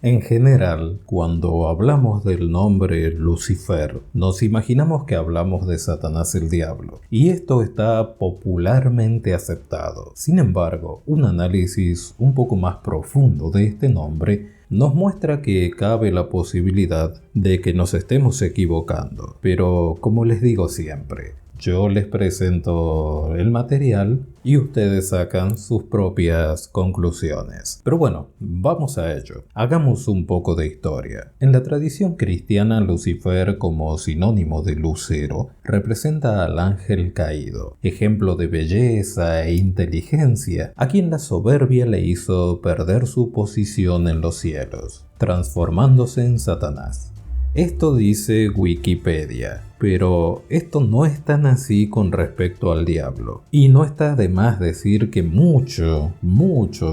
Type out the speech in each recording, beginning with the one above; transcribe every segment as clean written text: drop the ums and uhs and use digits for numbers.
En general, cuando hablamos del nombre Lucifer, nos imaginamos que hablamos de Satanás el diablo, y esto está popularmente aceptado. Sin embargo, un análisis un poco más profundo de este nombre nos muestra que cabe la posibilidad de que nos estemos equivocando. Pero, como les digo siempre, yo les presento el material y ustedes sacan sus propias conclusiones. Pero bueno, vamos a ello. Hagamos un poco de historia. En la tradición cristiana, Lucifer, como sinónimo de lucero, representa al ángel caído, ejemplo de belleza e inteligencia, a quien la soberbia le hizo perder su posición en los cielos, transformándose en Satanás. Esto dice Wikipedia, pero esto no es tan así con respecto al diablo. Y no está de más decir que mucho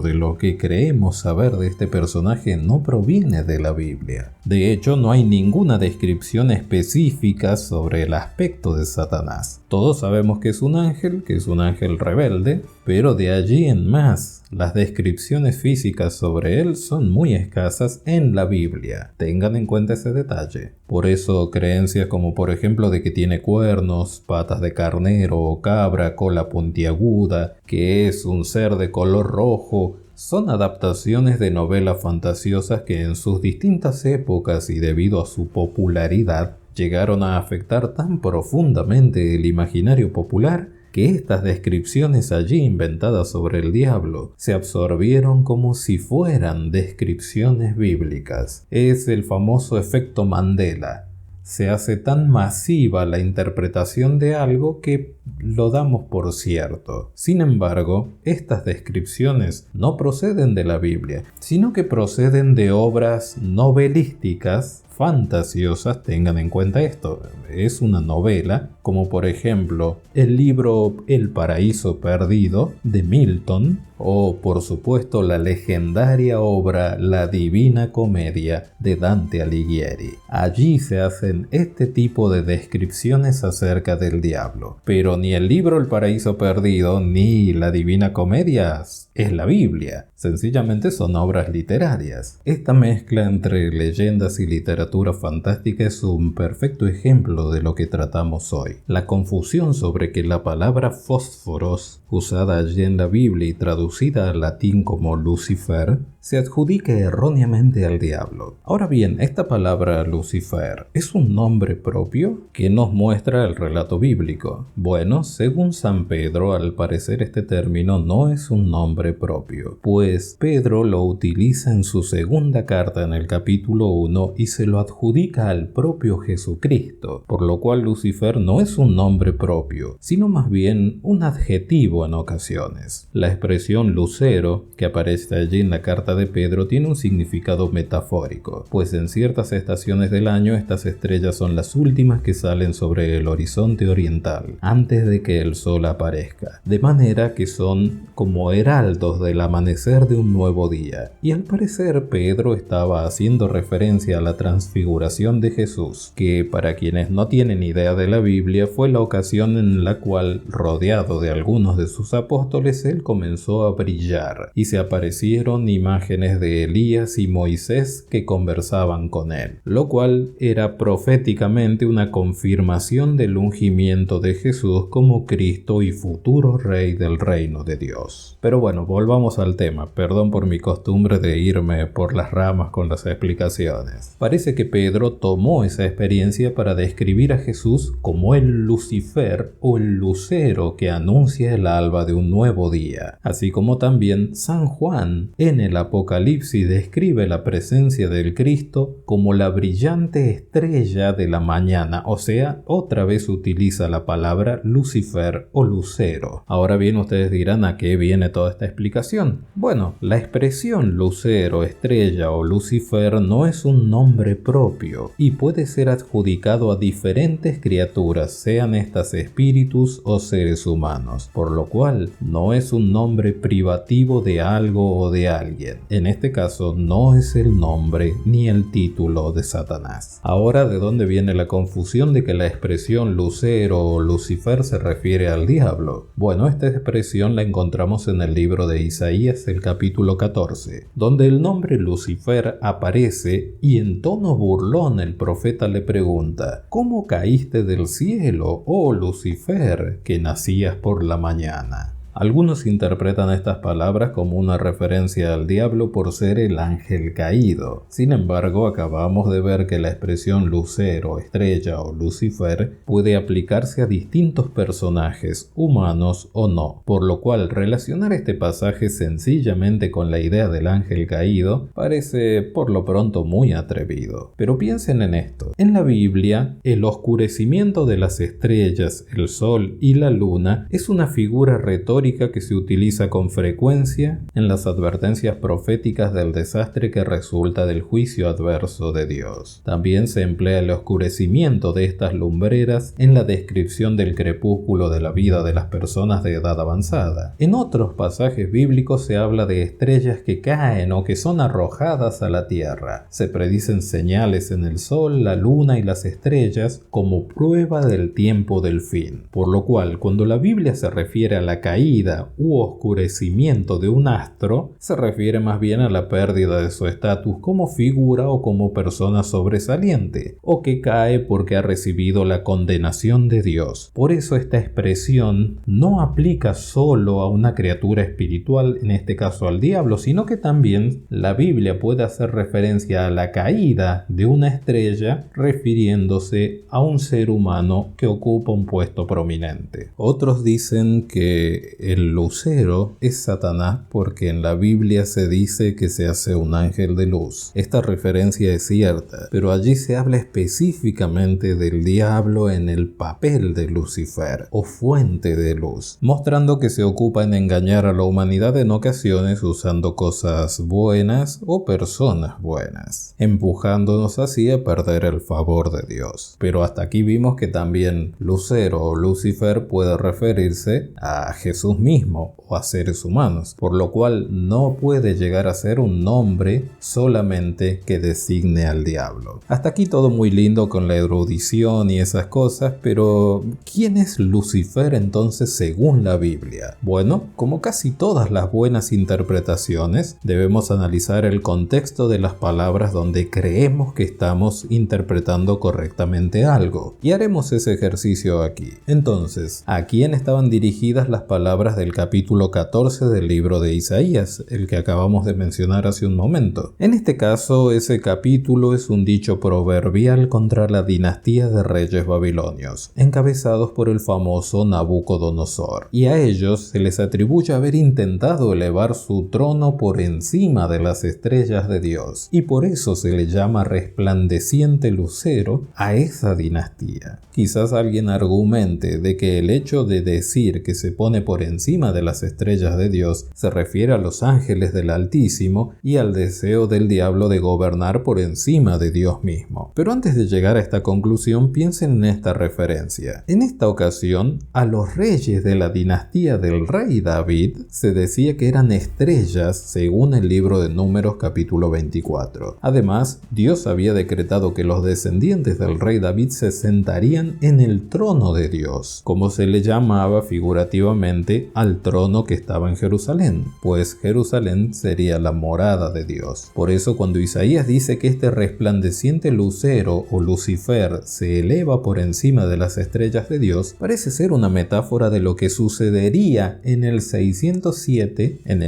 de lo que creemos saber de este personaje no proviene de la Biblia. De hecho, no hay ninguna descripción específica sobre el aspecto de Satanás. Todos sabemos que es un ángel rebelde, pero de allí en más, las descripciones físicas sobre él son muy escasas en la Biblia. Tengan en cuenta ese detalle. Por eso, creencias como por ejemplo de que tiene cuernos, patas de carnero o cabra, cola puntiaguda, que es un ser de color rojo, son adaptaciones de novelas fantasiosas que en sus distintas épocas y debido a su popularidad llegaron a afectar tan profundamente el imaginario popular que estas descripciones allí inventadas sobre el diablo se absorbieron como si fueran descripciones bíblicas. Es el famoso efecto Mandela. Se hace tan masiva la interpretación de algo que lo damos por cierto. Sin embargo, estas descripciones no proceden de la Biblia, sino que proceden de obras novelísticas fantasiosas. Tengan en cuenta esto, es una novela, como por ejemplo el libro El Paraíso Perdido de Milton, o por supuesto la legendaria obra La Divina Comedia de Dante Alighieri. Allí se hacen este tipo de descripciones acerca del diablo, pero ni el libro El Paraíso Perdido ni La Divina Comedia es la Biblia, sencillamente son obras literarias. Esta mezcla entre leyendas y literatura fantástica es un perfecto ejemplo de lo que tratamos hoy. La confusión sobre que la palabra fósforos, usada allí en la Biblia y traducida al latín como Lucifer, se adjudica erróneamente al diablo. Ahora bien, esta palabra Lucifer ¿es un nombre propio? ¿Qué nos muestra el relato bíblico? Bueno, según San Pedro, al parecer este término no es un nombre propio, pues Pedro lo utiliza en su segunda carta en el capítulo 1 y se lo adjudica al propio Jesucristo, por lo cual Lucifer no es un nombre propio, sino más bien un adjetivo en ocasiones. La expresión lucero, que aparece allí en la carta de Pedro, tiene un significado metafórico, pues en ciertas estaciones del año estas estrellas son las últimas que salen sobre el horizonte oriental, antes de que el sol aparezca, de manera que son como heraldos del amanecer de un nuevo día. Y al parecer Pedro estaba haciendo referencia a la transfiguración de Jesús, que para quienes no tienen idea de la Biblia fue la ocasión en la cual, rodeado de algunos de sus apóstoles, él comenzó a brillar y se aparecieron imágenes de Elías y Moisés que conversaban con él, lo cual era proféticamente una confirmación del ungimiento de Jesús como Cristo y futuro Rey del reino de Dios. Pero bueno, volvamos al tema. Perdón por mi costumbre de irme por las ramas con las explicaciones. Parece que Pedro tomó esa experiencia para describir a Jesús como el Lucifer o el lucero que anuncia el alba de un nuevo día, así como también San Juan en el Apocalipsis describe la presencia del Cristo como la brillante estrella de la mañana, o sea, otra vez utiliza la palabra Lucifer o lucero. Ahora bien, ustedes dirán ¿a qué viene toda esta explicación? Bueno, la expresión lucero, estrella o Lucifer no es un nombre propio y puede ser adjudicado a diferentes criaturas criaturas, sean estas espíritus o seres humanos, por lo cual no es un nombre privativo de algo o de alguien. En este caso no es el nombre ni el título de Satanás. Ahora, ¿de dónde viene la confusión de que la expresión Lucero o Lucifer se refiere al diablo? Bueno, esta expresión la encontramos en el libro de Isaías, el capítulo 14, donde el nombre Lucifer aparece y en tono burlón el profeta le pregunta: ¿cómo caíste del cielo, oh Lucifer, que nacías por la mañana? Algunos interpretan estas palabras como una referencia al diablo por ser el ángel caído. Sin embargo, acabamos de ver que la expresión lucero, estrella o Lucifer puede aplicarse a distintos personajes, humanos o no, por lo cual relacionar este pasaje sencillamente con la idea del ángel caído parece por lo pronto muy atrevido. Pero piensen en esto: en la Biblia, el oscurecimiento de las estrellas, el sol y la luna es una figura retórica que se utiliza con frecuencia en las advertencias proféticas del desastre que resulta del juicio adverso de Dios. También se emplea el oscurecimiento de estas lumbreras en la descripción del crepúsculo de la vida de las personas de edad avanzada. En otros pasajes bíblicos se habla de estrellas que caen o que son arrojadas a la tierra. Se predicen señales en el sol, la luna y las estrellas como prueba del tiempo del fin. Por lo cual, cuando la Biblia se refiere a la caída u oscurecimiento de un astro, se refiere más bien a la pérdida de su estatus como figura o como persona sobresaliente, o que cae porque ha recibido la condenación de Dios. Por eso esta expresión no aplica solo a una criatura espiritual, en este caso al diablo, sino que también la Biblia puede hacer referencia a la caída de una estrella refiriéndose a un ser humano que ocupa un puesto prominente. Otros dicen que el lucero es Satanás porque en la Biblia se dice que se hace un ángel de luz. Esta referencia es cierta, pero allí se habla específicamente del diablo en el papel de Lucifer o fuente de luz, mostrando que se ocupa en engañar a la humanidad en ocasiones usando cosas buenas o personas buenas, empujándonos así a perder el favor de Dios. Pero hasta aquí vimos que también lucero o Lucifer puede referirse a Jesús mismo o a seres humanos, por lo cual no puede llegar a ser un nombre solamente que designe al diablo. Hasta aquí todo muy lindo con la erudición y esas cosas, pero ¿quién es Lucifer entonces según la Biblia? Bueno, como casi todas las buenas interpretaciones, debemos analizar el contexto de las palabras donde creemos que estamos interpretando correctamente algo, y haremos ese ejercicio aquí. Entonces, ¿a quién estaban dirigidas las palabras del capítulo 14 del libro de Isaías, el que acabamos de mencionar hace un momento? En este caso, ese capítulo es un dicho proverbial contra la dinastía de reyes babilonios, encabezados por el famoso Nabucodonosor, y a ellos se les atribuye haber intentado elevar su trono por encima de las estrellas de Dios, y por eso se le llama resplandeciente lucero a esa dinastía. Quizás alguien argumente de que el hecho de decir que se pone por encima de las estrellas de Dios se refiere a los ángeles del Altísimo y al deseo del diablo de gobernar por encima de Dios mismo. Pero antes de llegar a esta conclusión, piensen en esta referencia. En esta ocasión, a los reyes de la dinastía del rey David se decía que eran estrellas según el libro de Números capítulo 24. Además, Dios había decretado que los descendientes del rey David se sentarían en el trono de Dios, como se le llamaba figurativamente al trono que estaba en Jerusalén, pues Jerusalén sería la morada de Dios. Por eso cuando Isaías dice que este resplandeciente lucero o Lucifer se eleva por encima de las estrellas de Dios, parece ser una metáfora de lo que sucedería en el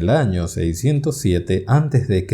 año 607 a.C.,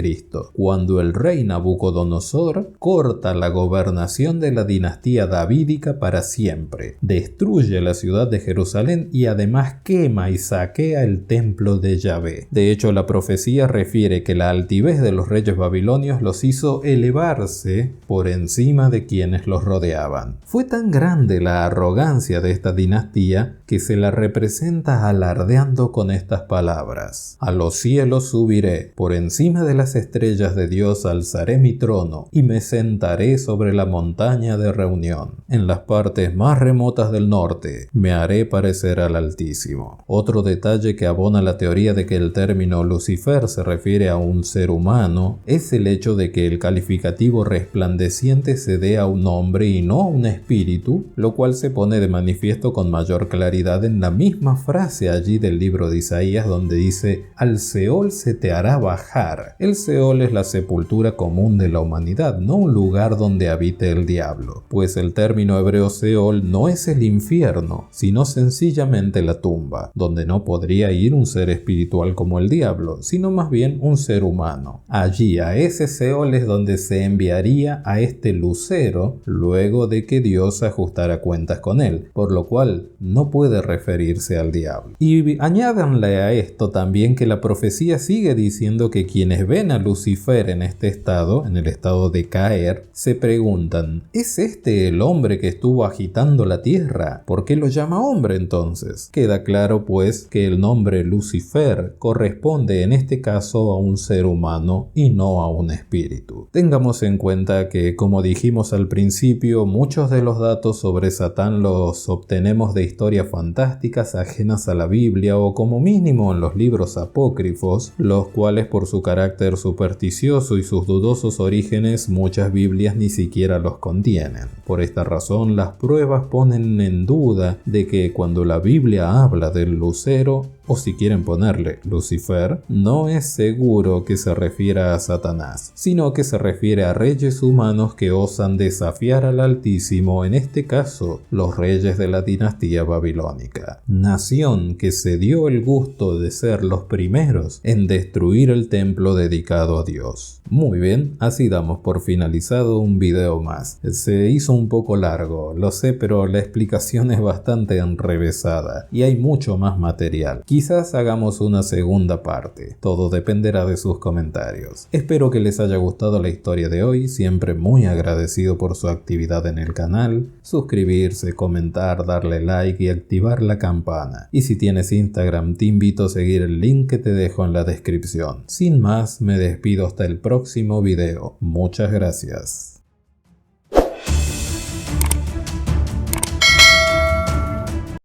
cuando el rey Nabucodonosor corta la gobernación de la dinastía davídica para siempre, destruye la ciudad de Jerusalén y además quema encima y saquea el templo de Yahvé. De hecho, la profecía refiere que la altivez de los reyes babilonios los hizo elevarse por encima de quienes los rodeaban. Fue tan grande la arrogancia de esta dinastía que se la representa alardeando con estas palabras: a los cielos subiré, por encima de las estrellas de Dios alzaré mi trono y me sentaré sobre la montaña de reunión. En las partes más remotas del norte me haré parecer al Altísimo. Otro detalle que abona la teoría de que el término Lucifer se refiere a un ser humano es el hecho de que el calificativo resplandeciente se dé a un hombre y no a un espíritu, lo cual se pone de manifiesto con mayor claridad en la misma frase allí del libro de Isaías, donde dice: al Seol se te hará bajar. El Seol es la sepultura común de la humanidad, no un lugar donde habite el diablo, pues el término hebreo Seol no es el infierno, sino sencillamente la tumba, donde no podría ir un ser espiritual como el diablo, sino más bien un ser humano. Allí, a ese Seol, es donde se enviaría a este lucero luego de que Dios ajustara cuentas con él, por lo cual no puede referirse al diablo. Y añádanle a esto también que la profecía sigue diciendo que quienes ven a Lucifer en este estado, en el estado de caer, se preguntan: ¿es este el hombre que estuvo agitando la tierra? ¿Por qué lo llama hombre entonces? Queda claro pues que el nombre Lucifer corresponde en este caso a un ser humano y no a un espíritu. Tengamos en cuenta que, como dijimos al principio, muchos de los datos sobre Satán los obtenemos de historias fantásticas ajenas a la Biblia o como mínimo en los libros apócrifos, los cuales por su carácter supersticioso y sus dudosos orígenes muchas Biblias ni siquiera los contienen. Por esta razón, las pruebas ponen en duda de que cuando la Biblia habla del lucero, o si quieren ponerle Lucifer, no es seguro que se refiera a Satanás, sino que se refiere a reyes humanos que osan desafiar al Altísimo, en este caso, los reyes de la dinastía babilónica, nación que se dio el gusto de ser los primeros en destruir el templo dedicado a Dios. Muy bien, así damos por finalizado un video más. Se hizo un poco largo, lo sé, pero la explicación es bastante enrevesada y hay mucho más material. Quizás hagamos una segunda parte, todo dependerá de sus comentarios. Espero que les haya gustado la historia de hoy, siempre muy agradecido por su actividad en el canal, suscribirse, comentar, darle like y activar la campana. Y si tienes Instagram, te invito a seguir el link que te dejo en la descripción. Sin más, me despido hasta el próximo video. Muchas gracias.